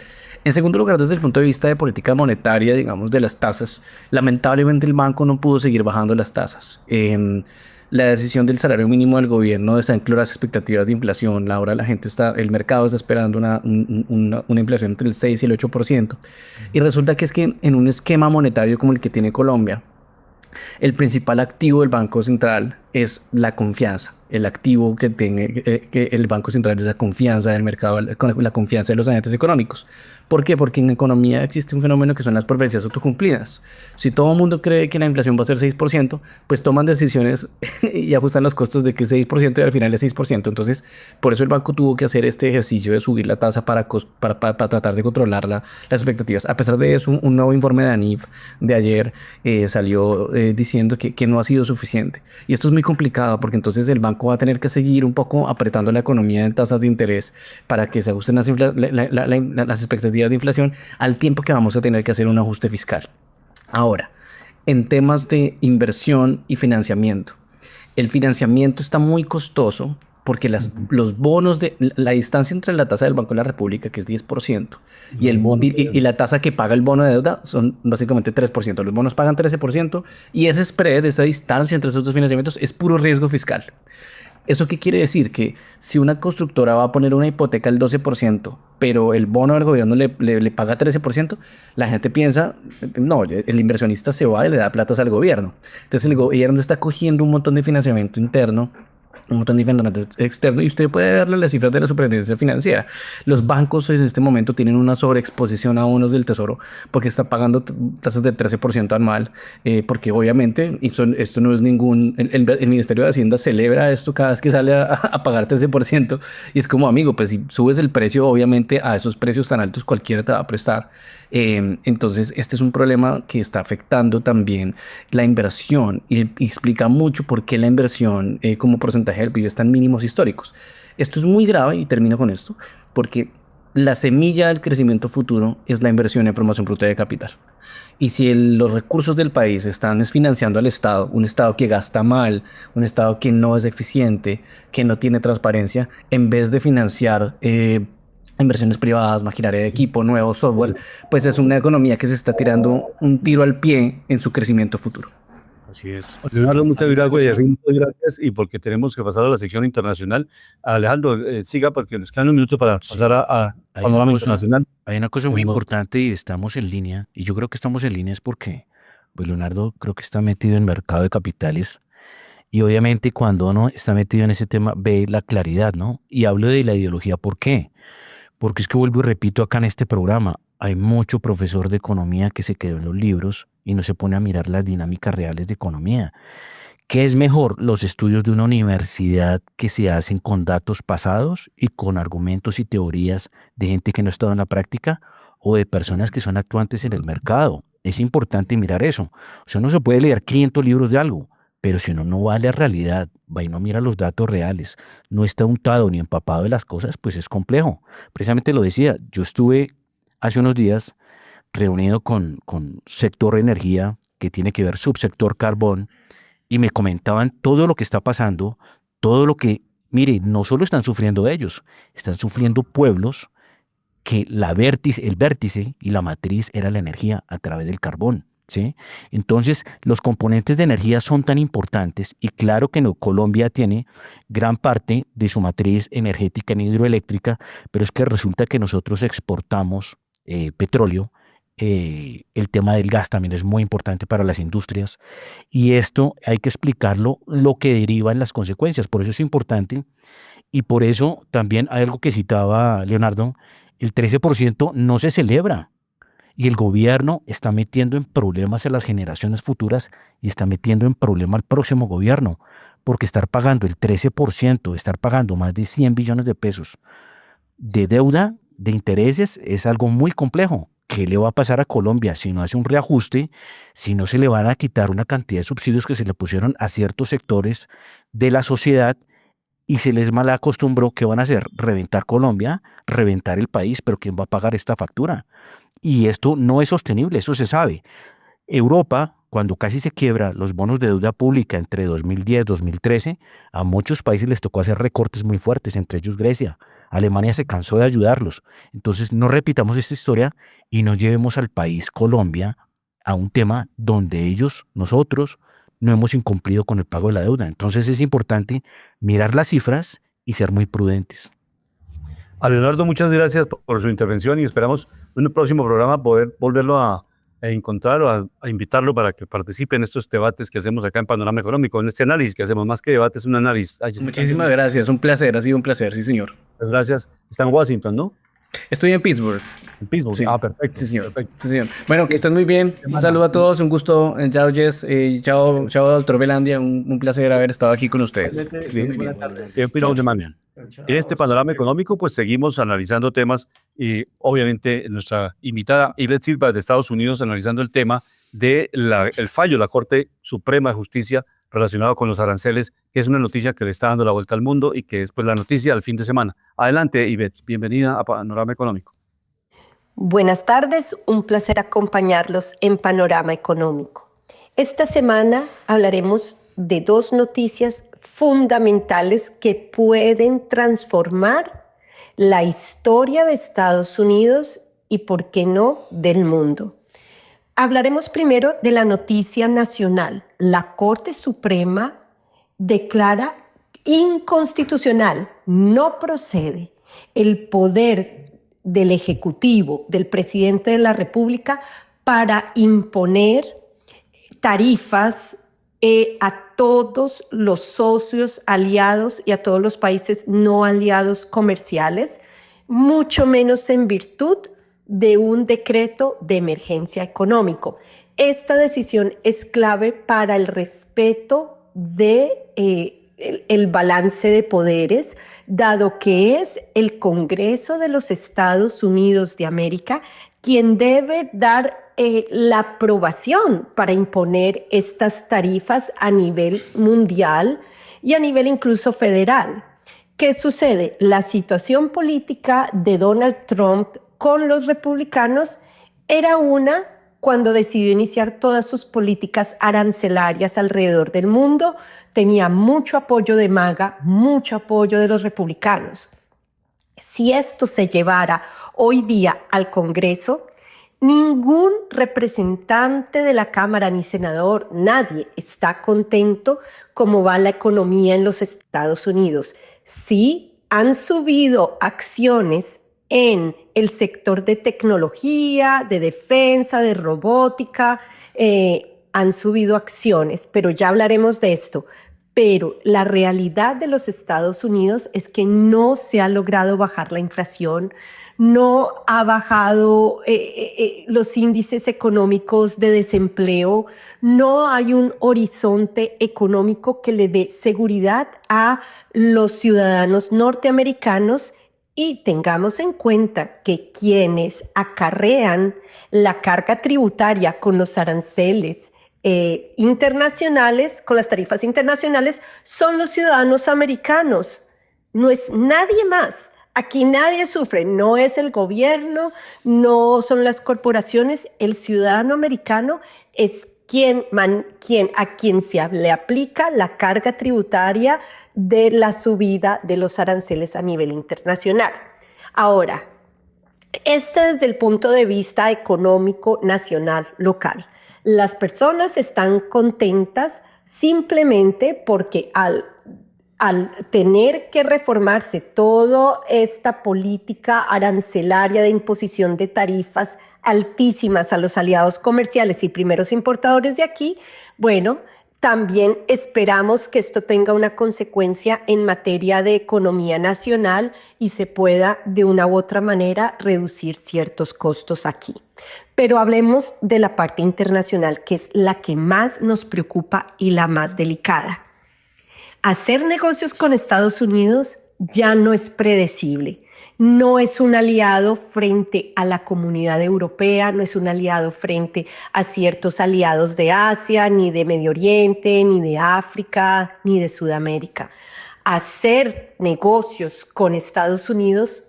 En segundo lugar, desde el punto de vista de política monetaria, digamos, de las tasas, lamentablemente el banco no pudo seguir bajando las tasas. La decisión del salario mínimo del gobierno desancló las expectativas de inflación. Ahora el mercado está esperando una inflación entre el 6 y el 8%. Y resulta que es que en un esquema monetario como el que tiene Colombia, el principal activo del Banco Central es la confianza. El activo que tiene el Banco Central es la confianza del mercado, la confianza de los agentes económicos. ¿Por qué? Porque en economía existe un fenómeno que son las profecías autocumplidas. Si todo el mundo cree que la inflación va a ser 6%, pues toman decisiones y ajustan los costos de que es 6% y al final es 6%. Entonces, por eso el banco tuvo que hacer este ejercicio de subir la tasa para tratar de controlar las expectativas. A pesar de eso, un nuevo informe de ANIF de ayer salió diciendo que no ha sido suficiente. Y esto es muy complicado porque entonces el banco va a tener que seguir un poco apretando la economía en tasas de interés para que se ajusten las expectativas de inflación, al tiempo que vamos a tener que hacer un ajuste fiscal. Ahora, en temas de inversión y financiamiento, el financiamiento está muy costoso porque los bonos la distancia entre la tasa del Banco de la República, que es 10%, y la tasa que paga el bono de deuda son básicamente 3%. Los bonos pagan 13% y ese spread, esa distancia entre esos dos financiamientos, es puro riesgo fiscal. ¿Eso qué quiere decir? Que si una constructora va a poner una hipoteca al 12%, pero el bono del gobierno le paga 13%, la gente piensa, no, el inversionista se va y le da platas al gobierno. Entonces el gobierno está cogiendo un montón de financiamiento interno, un montón de financiamiento externo, y usted puede verle las cifras de la superintendencia financiera. Los bancos en este momento tienen una sobreexposición a bonos del tesoro porque está pagando tasas del 13% anual, porque obviamente esto no es ningún... El Ministerio de Hacienda celebra esto cada vez que sale a pagar 13%, y es como, amigo, pues si subes el precio, obviamente a esos precios tan altos cualquiera te va a prestar. Entonces, este es un problema que está afectando también la inversión y explica mucho por qué la inversión como porcentaje del PIB está en mínimos históricos. Esto es muy grave, y termino con esto, porque la semilla del crecimiento futuro es la inversión en promoción bruta de capital. Y si los recursos del país están financiando al Estado, un Estado que gasta mal, un Estado que no es eficiente, que no tiene transparencia, en vez de financiar inversiones privadas, maquinaria de equipo, nuevo software, pues es una economía que se está tirando un tiro al pie en su crecimiento futuro. Así es. Leonardo, muchas gracias. Y porque tenemos que pasar a la sección internacional. Alejandro, siga porque nos quedan un minuto para pasar a panorama internacional. Hay una cosa muy importante y estamos en línea, y yo creo que estamos en línea es porque pues Leonardo creo que está metido en mercado de capitales, y obviamente cuando uno está metido en ese tema ve la claridad, ¿no? Y hablo de la ideología, ¿por qué? Porque es que vuelvo y repito acá en este programa, hay mucho profesor de economía que se quedó en los libros y no se pone a mirar las dinámicas reales de economía. ¿Qué es mejor? Los estudios de una universidad que se hacen con datos pasados y con argumentos y teorías de gente que no ha estado en la práctica, o de personas que son actuantes en el mercado. Es importante mirar eso. O sea, uno se puede leer 500 libros de algo, pero si uno no va a la realidad, va y no mira los datos reales, no está untado ni empapado de las cosas, pues es complejo. Precisamente lo decía, yo estuve hace unos días reunido con sector energía, que tiene que ver subsector carbón, y me comentaban todo lo que está pasando, todo lo que, mire, no solo están sufriendo ellos, están sufriendo pueblos que el vértice y la matriz era la energía a través del carbón, ¿sí? Entonces, los componentes de energía son tan importantes, y claro que Colombia tiene gran parte de su matriz energética en hidroeléctrica, pero es que resulta que nosotros exportamos petróleo. El tema del gas también es muy importante para las industrias, y esto hay que explicarlo, lo que deriva en las consecuencias. Por eso es importante, y por eso también hay algo que citaba Leonardo: el 13% no se celebra, y el gobierno está metiendo en problemas a las generaciones futuras y está metiendo en problema al próximo gobierno, porque estar pagando el 13%, estar pagando más de 100 billones de pesos de deuda, de intereses, es algo muy complejo. ¿Qué le va a pasar a Colombia si no hace un reajuste? Si no se le van a quitar una cantidad de subsidios que se le pusieron a ciertos sectores de la sociedad y se les mal acostumbró, ¿qué van a hacer? Reventar Colombia, reventar el país, pero ¿quién va a pagar esta factura? Y esto no es sostenible, eso se sabe. Europa, cuando casi se quiebra los bonos de deuda pública entre 2010 y 2013, a muchos países les tocó hacer recortes muy fuertes, entre ellos Grecia. Alemania se cansó de ayudarlos. Entonces, no repitamos esta historia y no llevemos al país Colombia a un tema donde nosotros, no hemos incumplido con el pago de la deuda. Entonces, es importante mirar las cifras y ser muy prudentes. A Leonardo, muchas gracias por su intervención, y esperamos en un próximo programa poder volverlo a encontrar o a invitarlo para que participe en estos debates que hacemos acá en Panorama Económico, en este análisis que hacemos, más que debate, es un análisis. Muchísimas gracias, un placer, ha sido un placer, sí señor. Muchas gracias. Está en Washington, ¿no? Estoy en Pittsburgh. En Pittsburgh, Sí. Perfecto. Sí señor. Perfecto. Sí, señor. Bueno, que estén muy bien, un saludo a todos, un gusto, chao Jess, chao doctor Velandia, un placer haber estado aquí con ustedes. Que estén muy bien. Bien, fin de semana. En este Panorama Económico, pues seguimos analizando temas, y obviamente nuestra invitada Ivette Silva de Estados Unidos, analizando el tema del fallo de la Corte Suprema de Justicia relacionado con los aranceles, que es una noticia que le está dando la vuelta al mundo y que es pues la noticia del fin de semana. Adelante, Ivette, bienvenida a Panorama Económico. Buenas tardes, un placer acompañarlos en Panorama Económico. Esta semana hablaremos de dos noticias fundamentales que pueden transformar la historia de Estados Unidos y, por qué no, del mundo. Hablaremos primero de la noticia nacional. La Corte Suprema declara Inconstitucional, no procede el poder del Ejecutivo, del presidente de la República, para imponer tarifas a todos los socios aliados y a todos los países no aliados comerciales, mucho menos en virtud de un decreto de emergencia económico. Esta decisión es clave para el respeto de el balance de poderes, dado que es el Congreso de los Estados Unidos de América quien debe dar la aprobación para imponer estas tarifas a nivel mundial y a nivel incluso federal. ¿Qué sucede? La situación política de Donald Trump con los republicanos era una cuando decidió iniciar todas sus políticas arancelarias alrededor del mundo. Tenía mucho apoyo de MAGA, mucho apoyo de los republicanos. Si esto se llevara hoy día al Congreso, ningún representante de la Cámara ni senador, nadie está contento cómo va la economía en los Estados Unidos. Sí han subido acciones en el sector de tecnología, de defensa, de robótica, han subido acciones, pero ya hablaremos de esto. Pero la realidad de los Estados Unidos es que no se ha logrado bajar la inflación, no ha bajado los índices económicos de desempleo, no hay un horizonte económico que le dé seguridad a los ciudadanos norteamericanos. Y tengamos en cuenta que quienes acarrean la carga tributaria con los aranceles internacionales, con las tarifas internacionales, son los ciudadanos americanos. No es nadie más. Aquí nadie sufre, no es el gobierno, no son las corporaciones. El ciudadano americano es a quien se le aplica la carga tributaria de la subida de los aranceles a nivel internacional. Ahora, desde el punto de vista económico, nacional, local. Las personas están contentas simplemente porque al tener que reformarse toda esta política arancelaria de imposición de tarifas altísimas a los aliados comerciales y primeros importadores de aquí, bueno, también esperamos que esto tenga una consecuencia en materia de economía nacional y se pueda de una u otra manera reducir ciertos costos aquí. Pero hablemos de la parte internacional, que es la que más nos preocupa y la más delicada. Hacer negocios con Estados Unidos ya no es predecible. No es un aliado frente a la comunidad europea, no es un aliado frente a ciertos aliados de Asia, ni de Medio Oriente, ni de África, ni de Sudamérica. Hacer negocios con Estados Unidos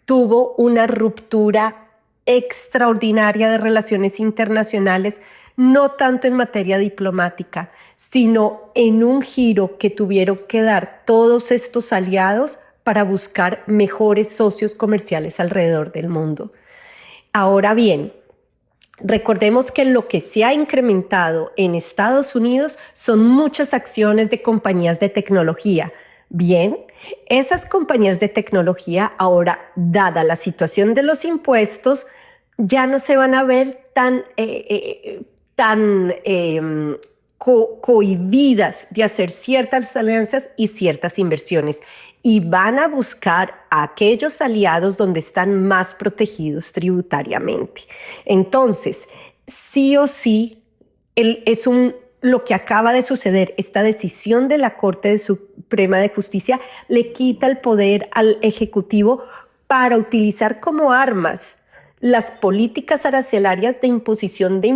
tuvo una ruptura extraordinaria de relaciones internacionales, no tanto en materia diplomática, sino en un giro que tuvieron que dar todos estos aliados para buscar mejores socios comerciales alrededor del mundo. Ahora bien, recordemos que lo que se ha incrementado en Estados Unidos son muchas acciones de compañías de tecnología. Bien, esas compañías de tecnología ahora, dada la situación de los impuestos, ya no se van a ver tan cohibidas de hacer ciertas alianzas y ciertas inversiones, y van a buscar a aquellos aliados donde están más protegidos tributariamente. Entonces, sí o sí, lo que acaba de suceder, esta decisión de la Corte Suprema de Justicia le quita el poder al Ejecutivo para utilizar como armas las políticas arancelarias de imposición de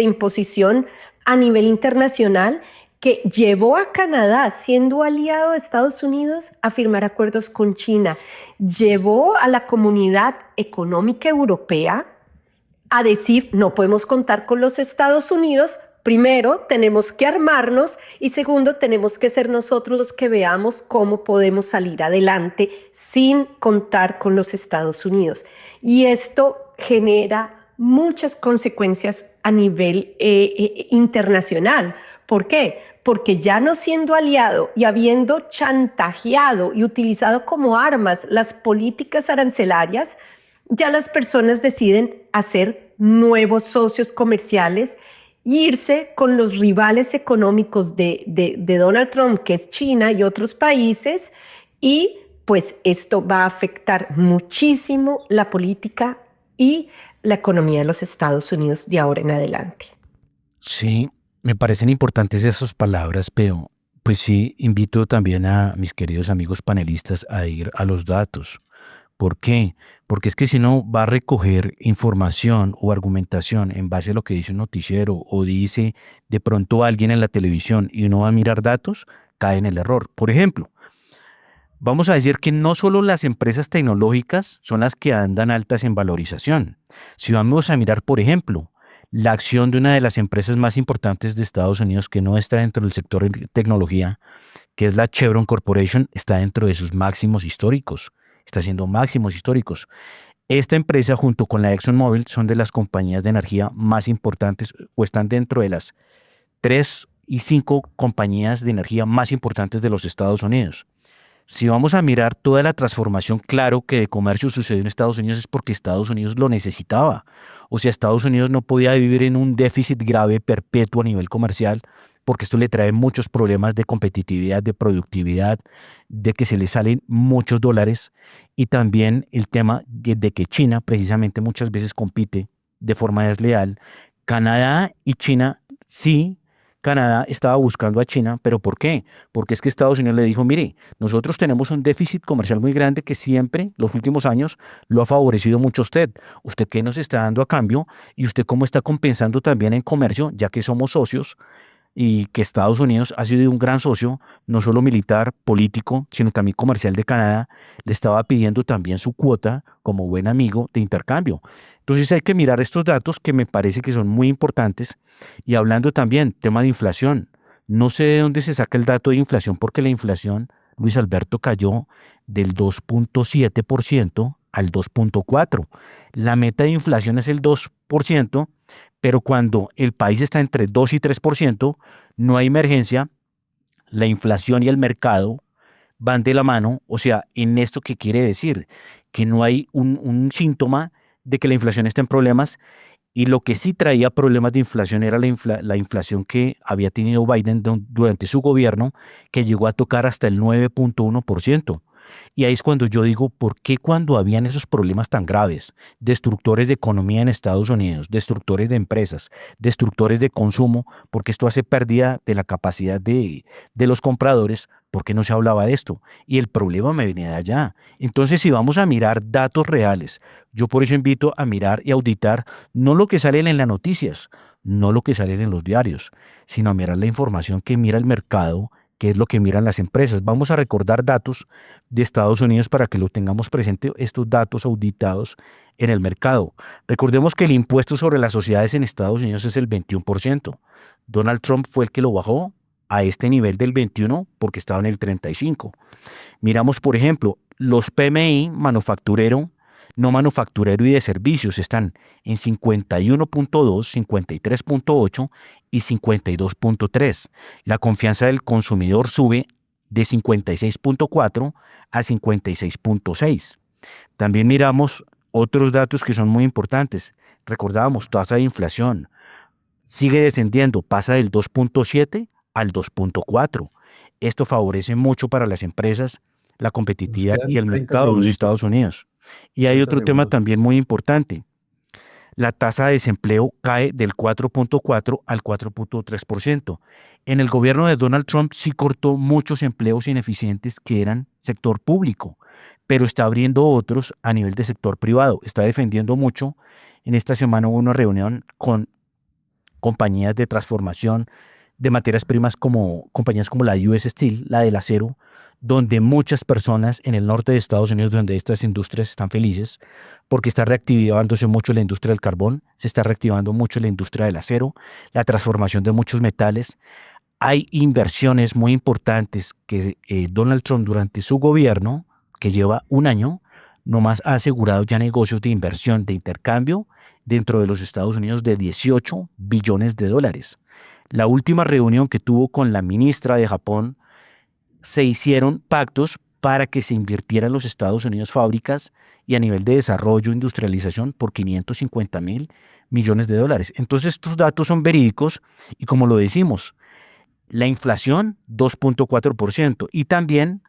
imposición a nivel internacional, que llevó a Canadá, siendo aliado de Estados Unidos, a firmar acuerdos con China. Llevó a la Comunidad Económica Europea a decir, no podemos contar con los Estados Unidos. Primero, tenemos que armarnos, y segundo, tenemos que ser nosotros los que veamos cómo podemos salir adelante sin contar con los Estados Unidos. Y esto genera muchas consecuencias a nivel internacional. ¿Por qué? porque ya no siendo aliado y habiendo chantajeado y utilizado como armas las políticas arancelarias, ya las personas deciden hacer nuevos socios comerciales, irse con los rivales económicos de Donald Trump, que es China y otros países, y pues esto va a afectar muchísimo la política y la economía de los Estados Unidos de ahora en adelante. Sí, me parecen importantes esas palabras, pero pues sí, invito también a mis queridos amigos panelistas a ir a los datos. ¿Por qué? Porque es que si no va a recoger información o argumentación en base a lo que dice un noticiero o dice de pronto alguien en la televisión y uno va a mirar datos, cae en el error. Por ejemplo, vamos a decir que no solo las empresas tecnológicas son las que andan altas en valorización. Si vamos a mirar, por ejemplo, la acción de una de las empresas más importantes de Estados Unidos que no está dentro del sector de tecnología, que es la Chevron Corporation, está dentro de sus máximos históricos. Está haciendo máximos históricos. Esta empresa junto con la ExxonMobil son de las compañías de energía más importantes o están dentro de las 3 y 5 compañías de energía más importantes de los Estados Unidos. Si vamos a mirar toda la transformación, claro que de comercio sucedió en Estados Unidos es porque Estados Unidos lo necesitaba. O sea, Estados Unidos no podía vivir en un déficit grave perpetuo a nivel comercial porque esto le trae muchos problemas de competitividad, de productividad, de que se le salen muchos dólares y también el tema de que China precisamente muchas veces compite de forma desleal. Canadá y China sí. Canadá estaba buscando a China, ¿pero por qué? Porque es que Estados Unidos le dijo, mire, nosotros tenemos un déficit comercial muy grande que siempre, los últimos años, lo ha favorecido mucho a usted. ¿Usted qué nos está dando a cambio? ¿Y usted cómo está compensando también en comercio, ya que somos socios? Y que Estados Unidos ha sido un gran socio, no solo militar, político, sino también comercial de Canadá, le estaba pidiendo también su cuota como buen amigo de intercambio. Entonces hay que mirar estos datos que me parece que son muy importantes. Y hablando también, tema de inflación. No sé de dónde se saca el dato de inflación, porque la inflación, Luis Alberto, cayó del 2.7% al 2.4%. La meta de inflación es el 2%, pero cuando el país está entre 2 y 3%, no hay emergencia, la inflación y el mercado van de la mano. O sea, ¿en esto qué quiere decir? Que no hay un síntoma de que la inflación está en problemas, y lo que sí traía problemas de inflación era la inflación que había tenido Biden durante su gobierno, que llegó a tocar hasta el 9.1%. Y ahí es cuando yo digo, ¿por qué cuando habían esos problemas tan graves, destructores de economía en Estados Unidos, destructores de empresas, destructores de consumo, porque esto hace pérdida de la capacidad de los compradores, por qué no se hablaba de esto? Y el problema me venía de allá. Entonces, si vamos a mirar datos reales, yo por eso invito a mirar y auditar no lo que sale en las noticias, no lo que sale en los diarios, sino a mirar la información que mira el mercado, que es lo que miran las empresas. Vamos a recordar datos de Estados Unidos para que lo tengamos presente, estos datos auditados en el mercado. Recordemos que el impuesto sobre las sociedades en Estados Unidos es el 21%. Donald Trump fue el que lo bajó a este nivel del 21 porque estaba en el 35. Miramos, por ejemplo, los PMI manufacturero, no manufacturero y de servicios están en 51.2, 53.8 y 52.3. La confianza del consumidor sube de 56.4 a 56.6. También miramos otros datos que son muy importantes. Recordábamos, tasa de inflación sigue descendiendo, pasa del 2.7 al 2.4. Esto favorece mucho para las empresas, la competitividad y el mercado de los Estados Unidos. Y hay otro tema también muy importante. La tasa de desempleo cae del 4.4 al 4.3%. En el gobierno de Donald Trump sí cortó muchos empleos ineficientes que eran sector público, pero está abriendo otros a nivel de sector privado. Está defendiendo mucho. En esta semana hubo una reunión con compañías de transformación de materias primas como compañías como la US Steel, la del acero, donde muchas personas en el norte de Estados Unidos, donde estas industrias están felices, porque está reactivándose mucho la industria del carbón, se está reactivando mucho la industria del acero, la transformación de muchos metales. Hay inversiones muy importantes que Donald Trump durante su gobierno, que lleva un año, nomás ha asegurado ya negocios de inversión, de intercambio, dentro de los Estados Unidos de 18 billones de dólares. La última reunión que tuvo con la ministra de Japón, se hicieron pactos para que se invirtiera en los Estados Unidos fábricas y a nivel de desarrollo e industrialización por $550.000 millones. Entonces estos datos son verídicos y como lo decimos, la inflación 2.4% y también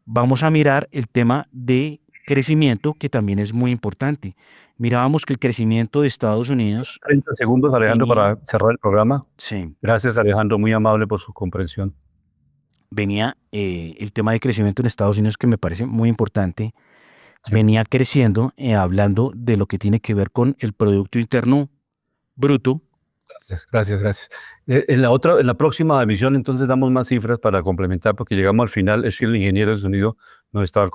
vamos a mirar el tema de crecimiento que también es muy importante. Mirábamos que el crecimiento de Estados Unidos... 30 segundos, Alejandro, para cerrar el programa. Sí. Gracias, Alejandro, muy amable por su comprensión. Venía el tema de crecimiento en Estados Unidos que me parece muy importante. Sí. Venía creciendo hablando de lo que tiene que ver con el Producto Interno Bruto. Gracias. En la próxima emisión entonces damos más cifras para complementar porque llegamos al final, es que el ingeniero de sonido nos estaba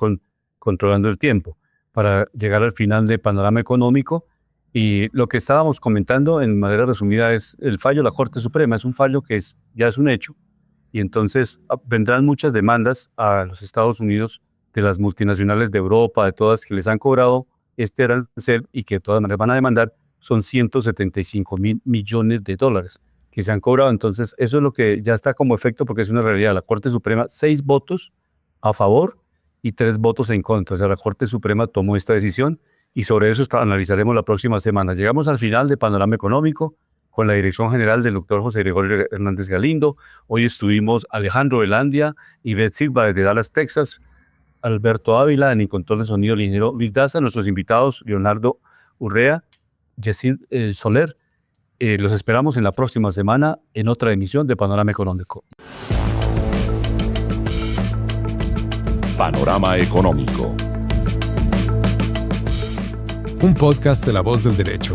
controlando el tiempo para llegar al final de Panorama Económico y lo que estábamos comentando en manera resumida es el fallo de la Corte Suprema, es un fallo que ya es un hecho y entonces vendrán muchas demandas a los Estados Unidos de las multinacionales de Europa, de todas que les han cobrado este arancel y que de todas maneras van a demandar. Son $175.000 millones que se han cobrado. Entonces, eso es lo que ya está como efecto porque es una realidad. La Corte Suprema, 6 votos a favor y 3 votos en contra. O sea, la Corte Suprema tomó esta decisión y sobre eso analizaremos la próxima semana. Llegamos al final de Panorama Económico con la dirección general del doctor José Gregorio Hernández Galindo. Hoy estuvimos Alejandro Velandia y Beth Silva desde Dallas, Texas, Alberto Ávila en control de sonido, el ingeniero Luis Daza, nuestros invitados Leonardo Urrea, Yesid Soler. Los esperamos en la próxima semana en otra emisión de Panorama Económico. Panorama Económico. Un podcast de La Voz del Derecho.